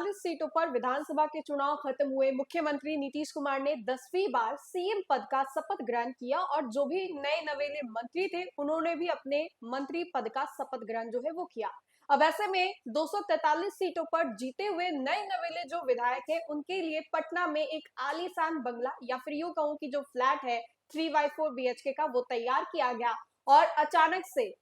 43 सीटों पर विधानसभा के चुनाव खत्म हुए। मुख्यमंत्री नीतीश कुमार ने 10वीं बार सीएम पद का शपथ ग्रहण किया और जो भी नए नवेले मंत्री थे उन्होंने भी अपने मंत्री पद का शपथ ग्रहण जो है वो किया। अब ऐसे में 243 सीटों पर जीते हुए नए नवेले जो विधायक है उनके लिए पटना में एक आलीशान बंगला या फिर यूं कहूं कि जो फ्लैट है 3/4 BHK का वो तैयार किया गया। और अचानक से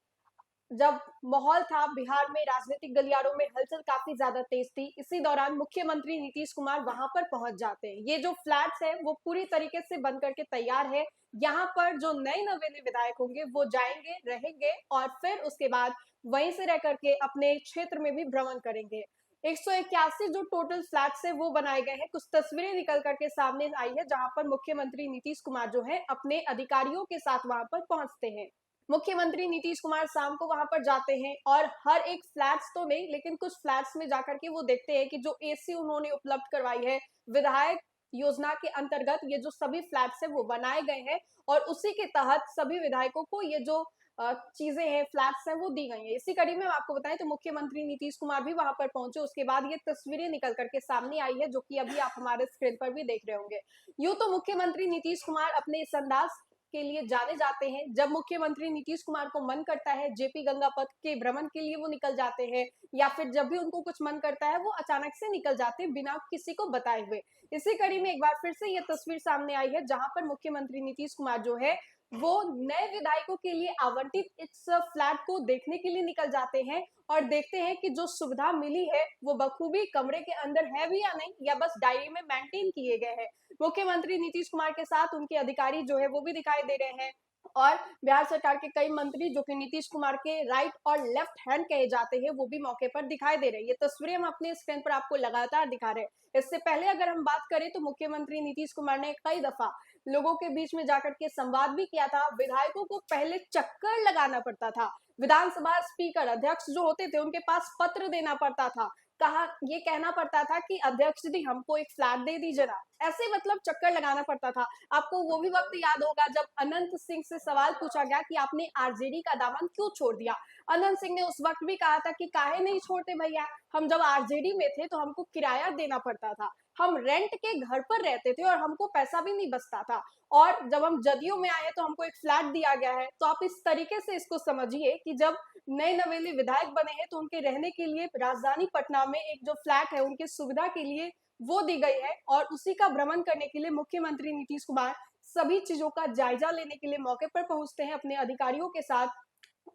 जब माहौल था बिहार में, राजनीतिक गलियारों में हलचल काफी ज्यादा तेज थी, इसी दौरान मुख्यमंत्री नीतीश कुमार वहां पर पहुंच जाते हैं। ये जो फ्लैट्स है वो पूरी तरीके से बन करके तैयार है। यहाँ पर जो नए नवेले विधायक होंगे वो जाएंगे, रहेंगे और फिर उसके बाद वहीं से रह करके अपने क्षेत्र में भी भ्रमण करेंगे। 181 जो टोटल फ्लैट्स है वो बनाए गए हैं। कुछ तस्वीरें निकल करके सामने आई है जहां पर मुख्यमंत्री नीतीश कुमार जो है अपने अधिकारियों के साथ वहां पर पहुंचते हैं। मुख्यमंत्री नीतीश कुमार शाम को वहां पर जाते हैं और हर एक फ्लैट्स तो नहीं लेकिन कुछ फ्लैट्स में जाकर के वो देखते हैं कि जो एसी उन्होंने उपलब्ध करवाई है विधायक योजना के अंतर्गत, ये जो सभी फ्लैट्स है वो बनाए गए हैं और उसी के तहत सभी विधायकों को ये जो चीजें हैं, फ्लैट्स हैं वो दी गई हैं। इसी कड़ी में हम आपको बताएं तो मुख्यमंत्री नीतीश कुमार भी वहां पर पहुंचे। उसके बाद ये तस्वीरें निकल करके सामने आई है जो कि अभी आप हमारे स्क्रीन पर भी देख रहे होंगे। यूं तो मुख्यमंत्री नीतीश कुमार अपने इस अंदाज के लिए जाने जाते हैं। जब मुख्यमंत्री नीतीश कुमार को मन करता है जेपी गंगा पथ के भ्रमण के लिए वो निकल जाते हैं, या फिर जब भी उनको कुछ मन करता है वो अचानक से निकल जाते हैं बिना किसी को बताए हुए। इसी कड़ी में एक बार फिर से ये तस्वीर सामने आई है जहां पर मुख्यमंत्री नीतीश कुमार जो है वो नए विधायकों के लिए आवंटित इस फ्लैट को देखने के लिए निकल जाते हैं और देखते हैं कि जो सुविधा मिली है वो बखूबी कमरे के अंदर है भी या नहीं, या बस डायरी में मेंटेन किए गए हैं। मुख्यमंत्री नीतीश कुमार के साथ उनके अधिकारी जो है वो भी दिखाई दे रहे हैं और बिहार सरकार के कई मंत्री जो कि नीतीश कुमार के राइट और लेफ्ट हैंड कहे जाते हैं वो भी मौके पर दिखाई दे रहे हैं। ये तस्वीरें हम अपने स्क्रीन पर आपको लगातार दिखा रहे हैं। इससे पहले अगर हम बात करें तो मुख्यमंत्री नीतीश कुमार ने कई दफा लोगों के बीच में जाकर के संवाद भी किया था। विधायकों को पहले चक्कर लगाना पड़ता था, विधानसभा स्पीकर अध्यक्ष जो होते थे उनके पास पत्र देना पड़ता था, कहा ये कहना पड़ता था कि अध्यक्ष जी हमको एक फ्लैट दे दीजिए ना, ऐसे मतलब चक्कर लगाना पड़ता था। आपको वो भी वक्त याद होगा जब अनंत सिंह से सवाल पूछा गया कि आपने आरजेडी का दामन क्यों छोड़ दिया। अनंत सिंह ने उस वक्त भी कहा था कि काहे नहीं छोड़ते भैया, हम जब आरजेडी में थे तो हमको किराया देना पड़ता था, हम रेंट के घर पर रहते थे और हमको पैसा भी नहीं बचता था, और जब हम जदयू में आए तो हमको एक फ्लैट दिया गया है। तो आप इस तरीके से इसको समझिए कि जब नए नवेले विधायक बने हैं तो उनके रहने के लिए राजधानी पटना में एक जो फ्लैट है उनकी सुविधा के लिए वो दी गई है और उसी का भ्रमण करने के लिए मुख्यमंत्री नीतीश कुमार सभी चीजों का जायजा लेने के लिए मौके पर पहुंचते हैं अपने अधिकारियों के साथ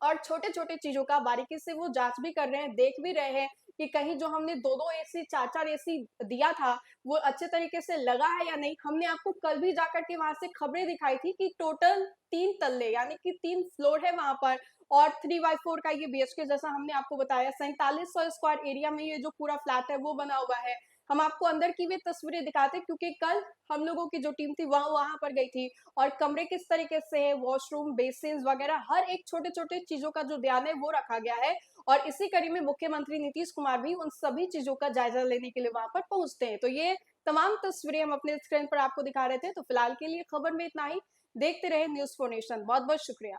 और छोटे छोटे चीजों का बारीकी से वो जांच भी कर रहे हैं, देख भी रहे हैं कि कहीं जो हमने दो दो एसी चार चार एसी दिया था वो अच्छे तरीके से लगा है या नहीं। हमने आपको कल भी जाकर के वहां से खबरें दिखाई थी कि टोटल 3 तल्ले यानी कि 3 फ्लोर है वहां पर और 3/4 का ये BHK जैसा हमने आपको बताया 4700 स्क्वायर एरिया में ये जो पूरा फ्लैट है वो बना हुआ है। हम आपको अंदर की भी तस्वीरें दिखाते क्योंकि कल हम लोगों की जो टीम थी वहां पर गई थी और कमरे किस तरीके से है, वॉशरूम, बेसिन वगैरह हर एक छोटे छोटे चीजों का जो ध्यान है वो रखा गया है। और इसी कड़ी में मुख्यमंत्री नीतीश कुमार भी उन सभी चीजों का जायजा लेने के लिए वहां पर पहुंचते हैं। तो ये तमाम तस्वीरें हम अपने स्क्रीन पर आपको दिखा रहे थे। तो फिलहाल के लिए खबर में इतना ही। देखते रहे न्यूज़4 नेशन। बहुत बहुत शुक्रिया।